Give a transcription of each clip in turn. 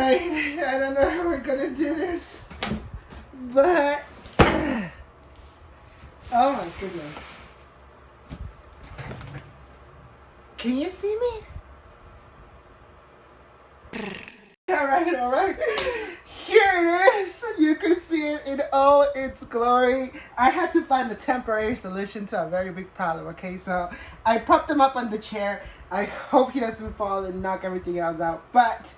Alright, I don't know how we're gonna do this, but oh my goodness. Can you see me? Alright. Here it is. You can see it in all its glory. I had to find a temporary solution to a very big problem, okay? So I propped him up on the chair. I hope he doesn't fall and knock everything else out. But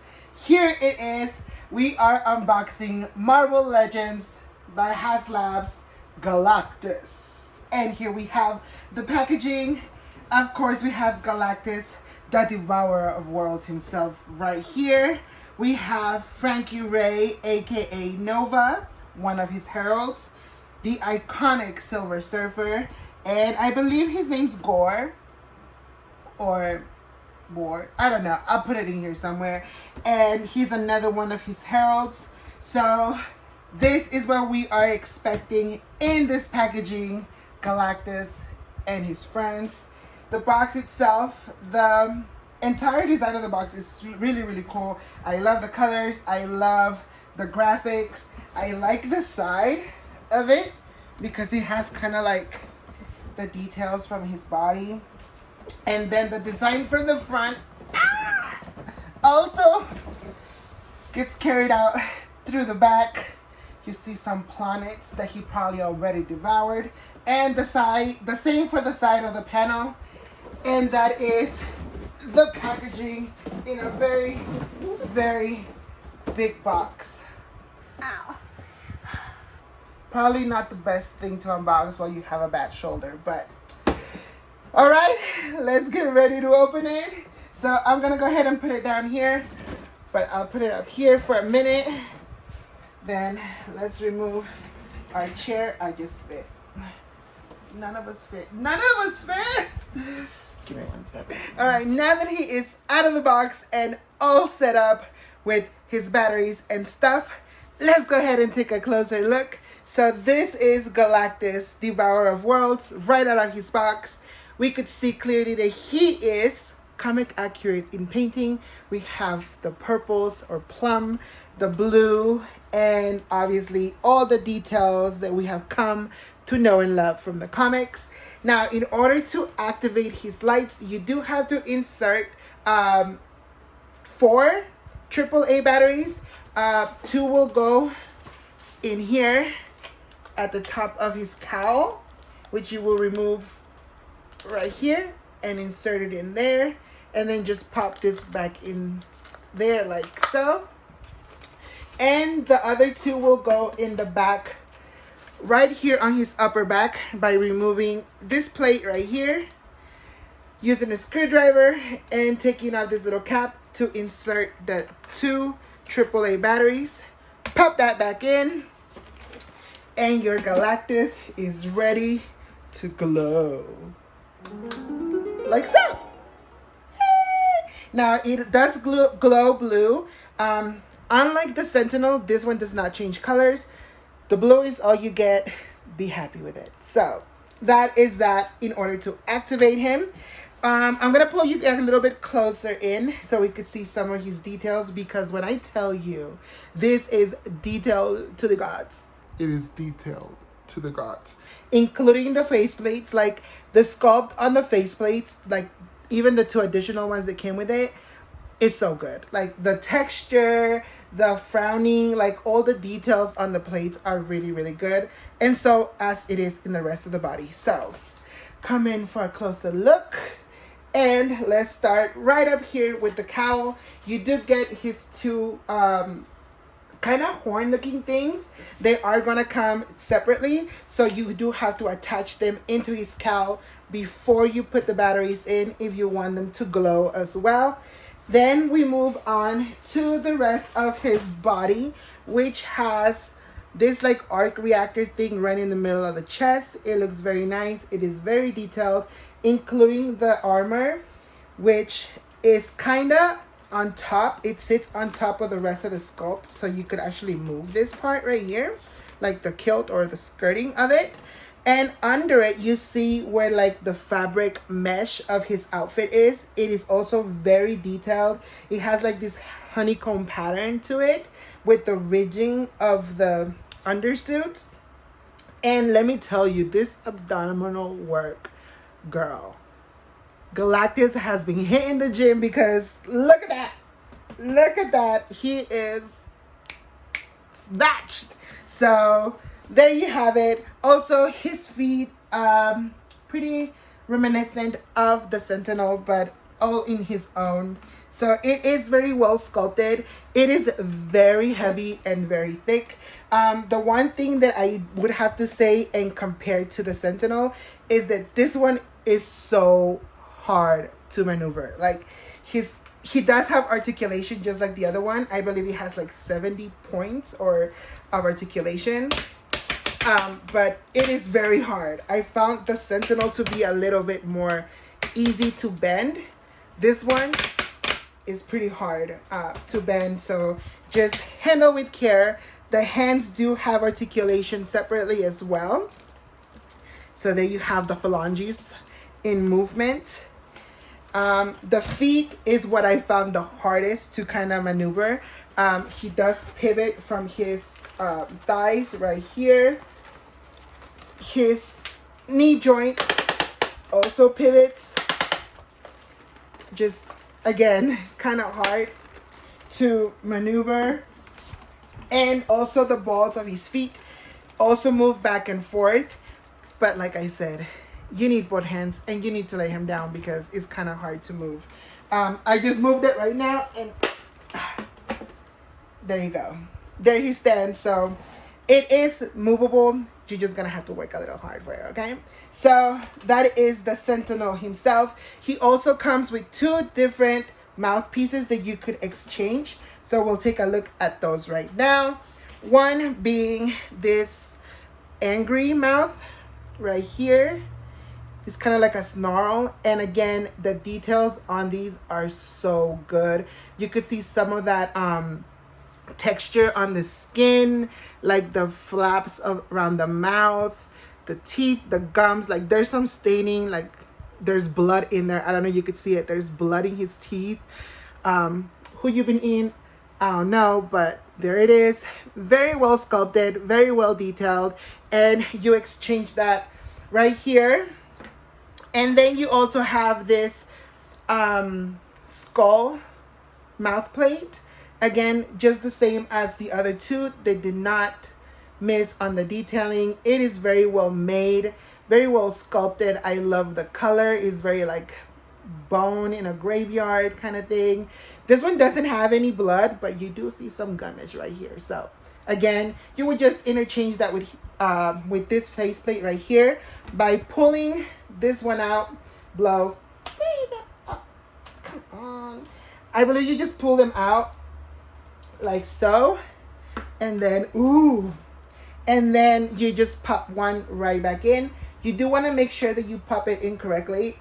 here it is. We are unboxing Marvel Legends by HasLab's Galactus. And here we have the packaging. Of course, we have Galactus, the Devourer of Worlds himself right here. We have Frankie Ray, aka Nova, one of his heralds, the iconic Silver Surfer, and I believe his name's Gore, or Gore, I don't know, I'll put it in here somewhere, and he's another one of his heralds. So this is what we are expecting in this packaging, Galactus and his friends. The box itself, the entire design of the box is really cool. I love the colors. I love the graphics. I like the side of it because it has kind of like the details from his body. And then the design from the front also gets carried out through the back. You see some planets that he probably already devoured. And the same for the side of the panel. And that is the packaging in a very big box. Ow. Probably not the best thing to unbox while you have a bad shoulder, but all right, let's get ready to open it. So I'm gonna go ahead and put it down here, but I'll put it up here for a minute. Then let's remove our chair. I just fit. None of us fit. Give me 1 second. All right, now that he is out of the box and all set up with his batteries and stuff, let's go ahead and take a closer look. So this is Galactus, Devourer of Worlds, right out of his box. We could see clearly that he is comic accurate in painting. We have the purples or plum, the blue, and obviously all the details that we have come to know and love from the comics. Now, in order to activate his lights, you do have to insert 4 AAA batteries. 2 will go in here at the top of his cowl, which you will remove right here and insert it in there. And then just pop this back in there like so. And the other 2 will go in the back right here on his upper back by removing this plate right here, using a screwdriver and taking out this little cap to insert the 2 AAA batteries. Pop that back in and your Galactus is ready to glow. Like so. Now it does glow blue. Unlike the Sentinel, this one does not change colors. The blue is all you get. Be happy with it. So that is that in order to activate him. I'm going to pull you a little bit closer in so we could see some of his details, because when I tell you this is detailed to the gods. It is detailed to the gods. Including the faceplates, like the sculpt on the faceplates, like even the 2 additional ones that came with it, is so good. Like the texture, the frowning, like all the details on the plates are really good. And so as it is in the rest of the body. So come in for a closer look. And let's start right up here with the cowl. You do get his 2 kind of horn looking things. They are going to come separately. So you do have to attach them into his cowl before you put the batteries in if you want them to glow as well. Then we move on to the rest of his body, which has this like arc reactor thing right in the middle of the chest. It looks very nice. It is very detailed, including the armor, which is kind of on top. It sits on top of the rest of the sculpt, so you could actually move this part right here, like the kilt or the skirting of it. And under it, you see where like the fabric mesh of his outfit is. It is also very detailed. It has like this honeycomb pattern to it with the ridging of the undersuit. And let me tell you, this abdominal work, girl, Galactus has been hitting the gym because look at that. Look at that. He is snatched. So there you have it. Also, his feet, pretty reminiscent of the Sentinel, but all in his own. So it is very well sculpted. It is very heavy and very thick. The one thing that I would have to say and compare to the Sentinel is that this one is so hard to maneuver. Like he does have articulation just like the other one. I believe he has like 70 points or of articulation. But it is very hard. I found the Sentinel to be a little bit more easy to bend. This one is pretty hard to bend, so just handle with care. The hands do have articulation separately as well. So there you have the phalanges in movement. The feet is what I found the hardest to kind of maneuver. He does pivot from his thighs right here. His knee joint also pivots. Just, again, kind of hard to maneuver. And also the balls of his feet also move back and forth. But like I said, you need both hands and you need to lay him down because it's kind of hard to move. I just moved it right now and there you go. There he stands. So it is movable. You're just gonna have to work a little hard for it, okay? So that is the Sentinel himself. He also comes with 2 different mouthpieces that you could exchange. So we'll take a look at those right now. One being this angry mouth right here. It's kind of like a snarl. And again, the details on these are so good. You could see some of that texture on the skin, like the flaps around the mouth, the teeth, the gums. Like there's some staining, like there's blood in there. I don't know, you could see it. There's blood in his teeth. Who you been in? I don't know, but there it is. Very well sculpted, very well detailed. And you exchange that right here. And then you also have this skull mouth plate. Again, just the same as the other 2. They did not miss on the detailing. It is very well made, very well sculpted. I love the color. It's very like bone in a graveyard kind of thing. This one doesn't have any blood, but you do see some gunnage right here. So again, you would just interchange that with this faceplate right here by pulling this one out. Blow. There you go. Oh, come on. I believe you just pull them out like so, and then and then you just pop one right back in. You do want to make sure that you pop it in correctly,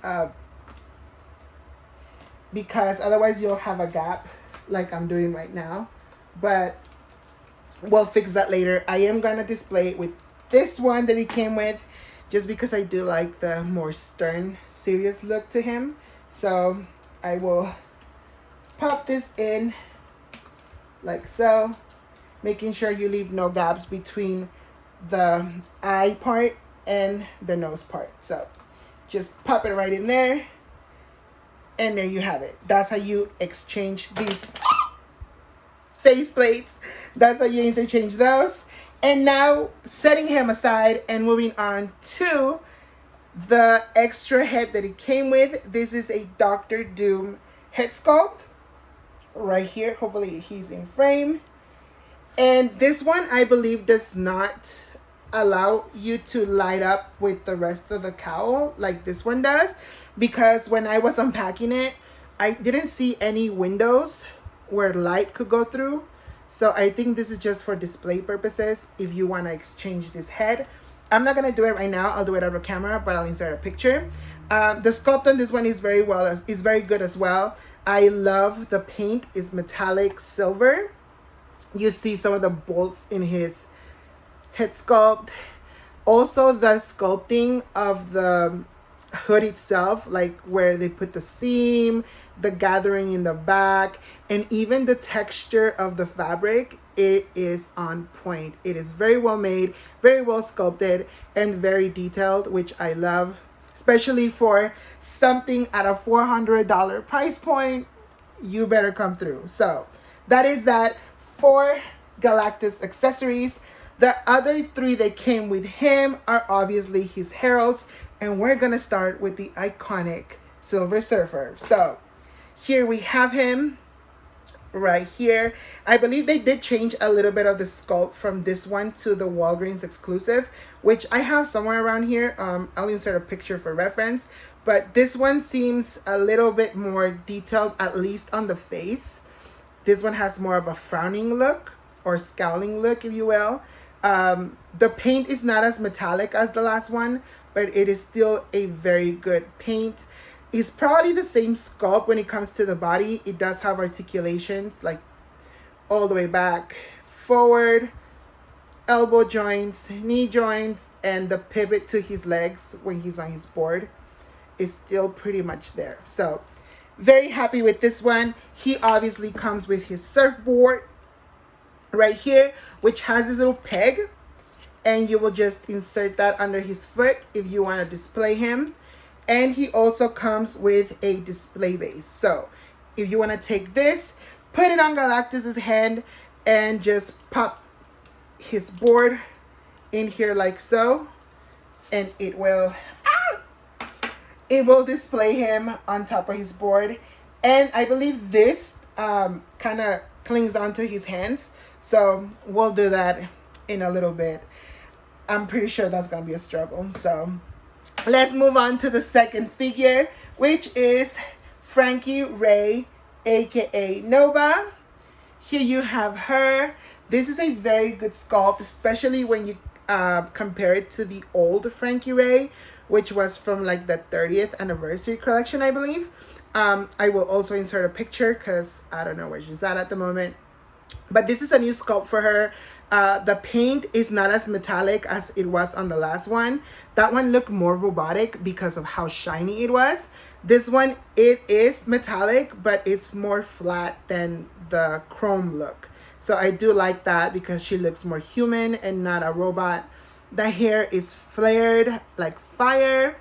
because otherwise you'll have a gap like I'm doing right now, but we'll fix that later. I am gonna display it with this one that he came with just because I do like the more stern, serious look to him. So I will pop this in like so, making sure you leave no gaps between the eye part and the nose part. So just pop it right in there, and there you have it. That's how you exchange these face plates. That's how you interchange those. And now setting him aside and moving on to the extra head that it came with. This is a Dr. Doom head sculpt right here. Hopefully he's in frame. And this one, I believe, does not allow you to light up with the rest of the cowl like this one does, because when I was unpacking it, I didn't see any windows where light could go through. So I think this is just for display purposes if you want to exchange this head. I'm not going to do it right now. I'll do it over camera, but I'll insert a picture. The sculpt on this one is very good as well. I love the paint. It's metallic silver. You see some of the bolts in his head sculpt. Also the sculpting of the hood itself, like where they put the seam the gathering in the back, and even the texture of the fabric, it is on point. It is very well made, very well sculpted, and very detailed, which I love, especially for something at a $400 price point. You better come through. So that is that for Galactus accessories. The other three that came with him are obviously his heralds, and we're gonna start with the iconic Silver Surfer. So here we have him right here. I believe they did change a little bit of the sculpt from this one to the Walgreens exclusive, which I have somewhere around here. I'll insert a picture for reference, but this one seems a little bit more detailed, at least on the face. This one has more of a frowning look, or scowling look, if you will. The paint is not as metallic as the last one, but it is still a very good paint. It's probably the same sculpt when it comes to the body. It does have articulations like all the way back, forward, elbow joints, knee joints, and the pivot to his legs when he's on his board is still pretty much there. So very happy with this one. He obviously comes with his surfboard right here, which has this little peg, and you will just insert that under his foot if you want to display him. And he also comes with a display base. So if you want to take this, put it on Galactus's hand, and just pop his board in here like so, and it will display him on top of his board. And I believe this kind of clings onto his hands, so we'll do that in a little bit. I'm pretty sure that's gonna be a struggle. So let's move on to the second figure, which is Frankie Ray, aka Nova. Here you have her. This is a very good sculpt, especially when you compare it to the old Frankie Ray, which was from like the 30th anniversary collection, I believe. I will also insert a picture because I don't know where she's at the moment. But this is a new sculpt for her. The paint is not as metallic as it was on the last one. That one looked more robotic because of how shiny it was. This one, it is metallic, but it's more flat than the chrome look. So I do like that because she looks more human and not a robot. The hair is flared like fire.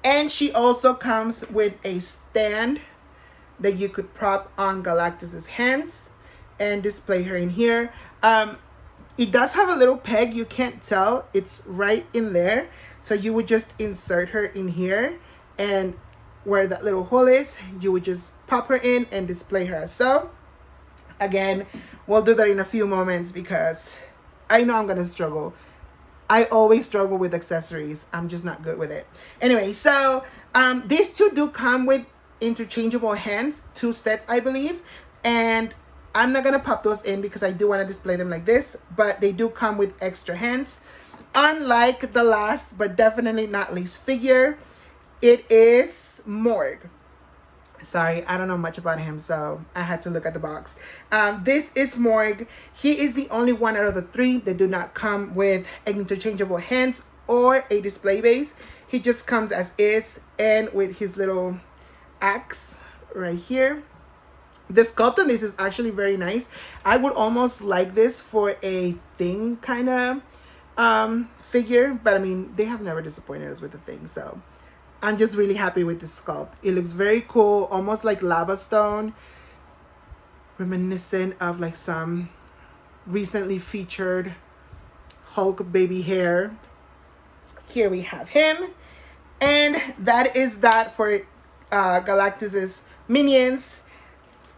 And she also comes with a stand that you could prop on Galactus's hands and display her in here. It does have a little peg. You can't tell. It's right in there. So you would just insert her in here, and where that little hole is, you would just pop her in and display her as so. Again, we'll do that in a few moments because I know I'm going to struggle. I always struggle with accessories. I'm just not good with it. Anyway, so these two do come with interchangeable hands, 2 sets, I believe. And I'm not going to pop those in because I do want to display them like this. But they do come with extra hands. Unlike the last, but definitely not least figure, it is Morg. Sorry, I don't know much about him, so I had to look at the box. This is Morg. He is the only one out of the 3 that do not come with interchangeable hands or a display base. He just comes as is and with his little axe right here. The sculpt on this is actually very nice. I would almost like this for a Thing kind of figure, but I mean, they have never disappointed us with the Thing, so I'm just really happy with this sculpt. It looks very cool, almost like lava stone, reminiscent of like some recently featured Hulk baby hair. Here we have him, and that is that for Galactus's minions.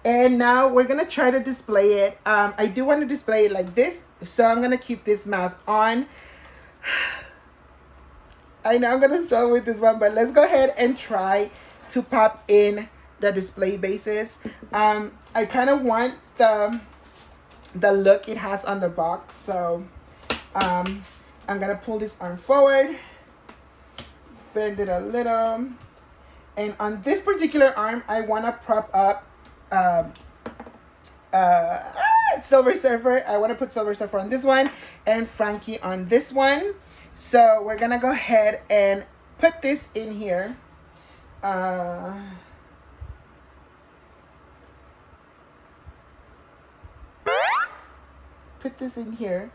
And now we're gonna try to display it. I do want to display it like this, so I'm gonna keep this mouth on. I know I'm gonna struggle with this one, but let's go ahead and try to pop in the display bases. I kind of want the look it has on the box, so I'm gonna pull this arm forward, bend it a little, and on this particular arm, I want to prop up Silver Surfer. I want to put Silver Surfer on this one and Frankie on this one. So we're gonna go ahead and put this in here. put this in here.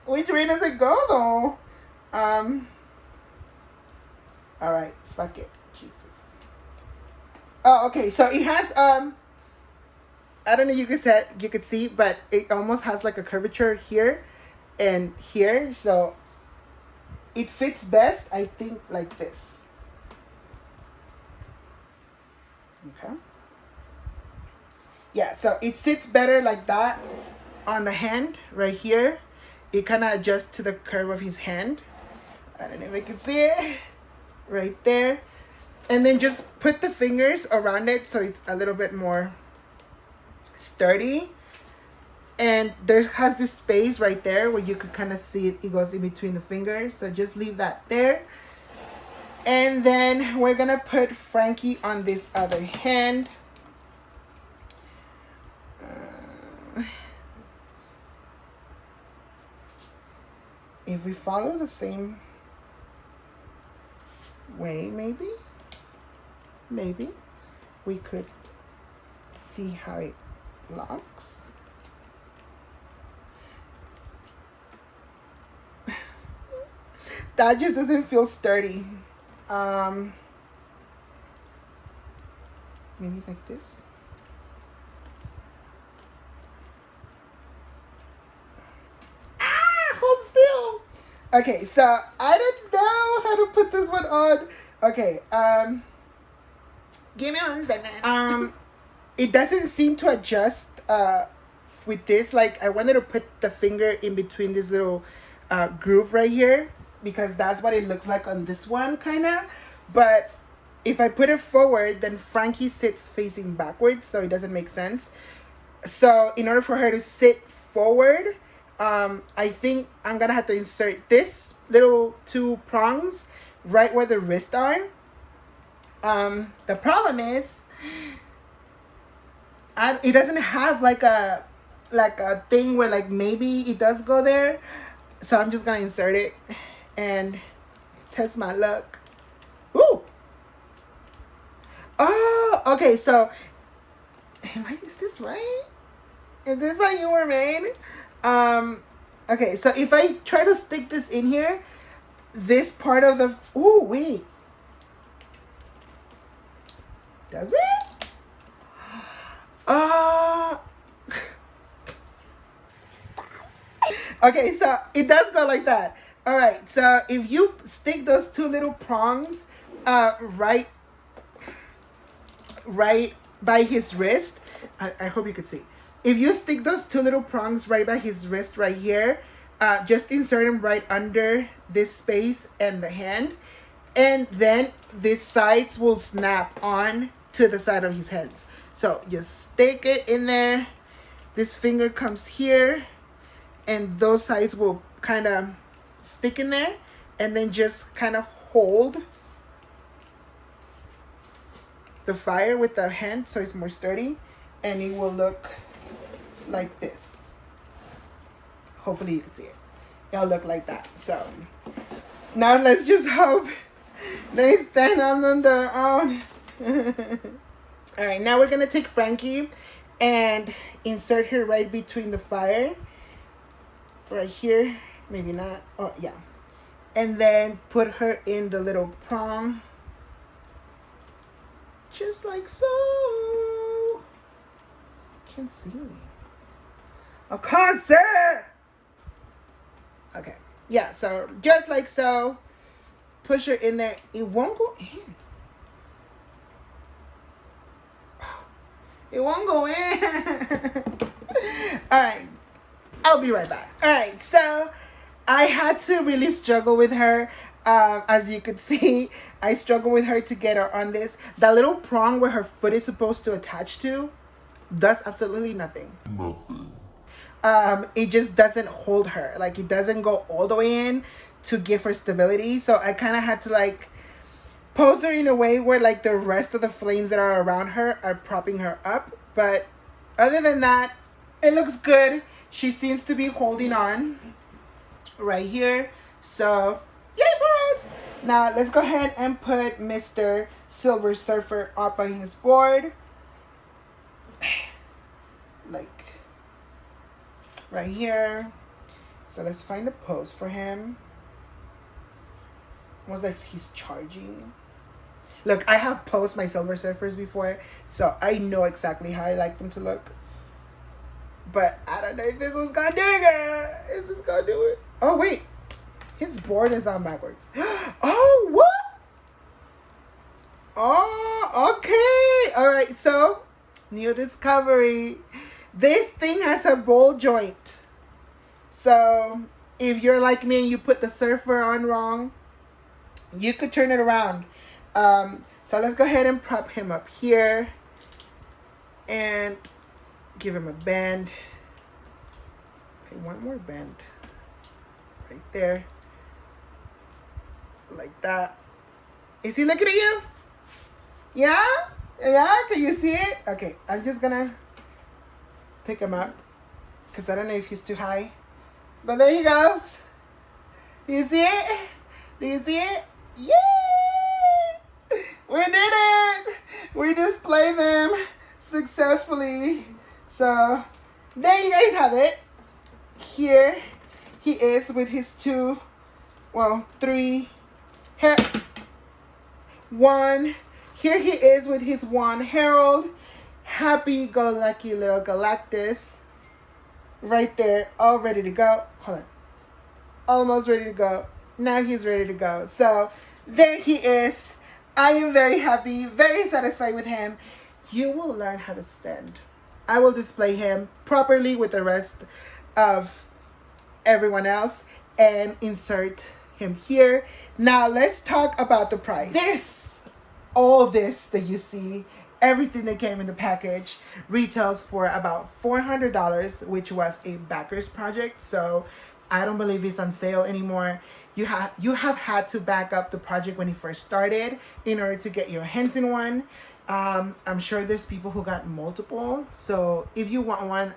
Which way does it go though? All right, fuck it, Jesus. Oh, okay. So it has I don't know. You could see, but it almost has like a curvature here and here. So it fits best, I think, like this. Okay. Yeah. So it sits better like that on the hand right here. It kind of adjusts to the curve of his hand. I don't know if I can see it. Right there. And then just put the fingers around it so it's a little bit more sturdy. And there has this space right there where you could kind of see it. It goes in between the fingers. So just leave that there. And then we're going to put Frankie on this other hand. If we follow the same way, maybe we could see how it locks. That just doesn't feel sturdy. Maybe like this. Hold still. Okay, so I don't know how to put this one on. Okay, Give me 1 second. It doesn't seem to adjust with this. Like, I wanted to put the finger in between this little groove right here, because that's what it looks like on this one, kind of. But if I put it forward, then Frankie sits facing backwards, so it doesn't make sense. So in order for her to sit forward, I think I'm gonna have to insert this little 2 prongs right where the wrists are. The problem is, it doesn't have like a thing where like maybe it does go there. So I'm just gonna insert it and test my luck. Ooh. Oh, okay. So, is this right? Is this how you were made? Okay. So if I try to stick this in here, this part of the, oh wait, does it? Okay, so it does go like that. All right, so if you stick those 2 little prongs right by his wrist, I hope you could see. If you stick those 2 little prongs right by his wrist right here, just insert them right under this space and the hand, and then these sides will snap on to the side of his hands. So just stick it in there. This finger comes here, and those sides will kind of stick in there, and then just kind of hold the fire with the hand so it's more sturdy, and it will look like this. Hopefully you can see it. It'll look like that. So now let's just hope they stand on their own. All right, now we're gonna take Frankie and insert her right between the fire, right here. Maybe not. Oh yeah. And then put her in the little prong, just like so. Can't see me. I can't see. Okay. Yeah. So just like so. Push her in there. It won't go in. It won't go in. All right. I'll be right back. All right. So I had to really struggle with her. As you could see, I struggled with her to get her on this. The little prong where her foot is supposed to attach to does absolutely nothing. It just doesn't hold her. Like, it doesn't go all the way in to give her stability. So I kind of had to like pose her in a way where like the rest of the flames that are around her are propping her up. But other than that, it looks good. She seems to be holding on right here. So yay for us. Now let's go ahead and put Mr. Silver Surfer up on his board. Like right here. So let's find a pose for him. Almost like he's charging. Look, I have posed my Silver Surfers before, so I know exactly how I like them to look. But I don't know if this one's gonna do it. Is this gonna do it? Oh, wait. His board is on backwards. Oh, what? Oh, okay. All right, so new discovery. This thing has a ball joint. So if you're like me and you put the surfer on wrong, you could turn it around. So let's go ahead and prop him up here and give him a bend. One more bend right there, like that. Is he looking at you? Yeah, can you see it? Okay, I'm just gonna pick him up because I don't know if he's too high, but there he goes. Do you see it? Yay! We did it! We displayed them successfully. So there you guys have it. Here he is with his three hair. One. Here he is with his one Harold. Happy-go-lucky little Galactus. Right there, all ready to go. Hold on. Almost ready to go. Now he's ready to go. So there he is. I am very happy, very satisfied with him. You will learn how to stand. I will display him properly with the rest of everyone else and insert him here. Now let's talk about the price. All this that you see, everything that came in the package retails for about $400, which was a backer's project. So I don't believe it's on sale anymore. You have had to back up the project when it first started in order to get your hands in one. I'm sure there's people who got multiple. So if you want one,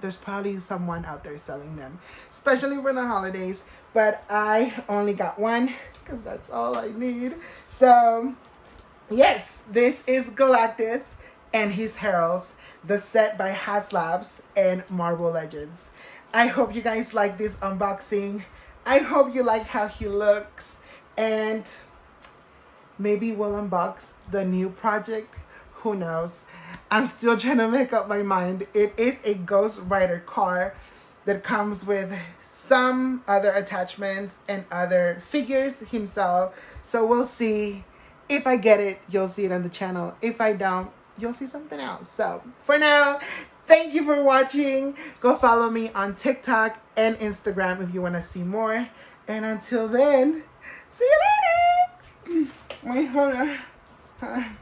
there's probably someone out there selling them, especially for the holidays. But I only got one because that's all I need. So yes, this is Galactus and his Heralds, the set by HasLab and Marvel Legends. I hope you guys like this unboxing. I hope you like how he looks, and maybe we'll unbox the new project. Who knows? I'm still trying to make up my mind. It is a Ghost Rider car that comes with some other attachments and other figures himself. So we'll see. If I get it, you'll see it on the channel. If I don't, you'll see something else. So for now, thank you for watching. Go follow me on TikTok and Instagram if you want to see more. And until then, see you later. Wait, hold on.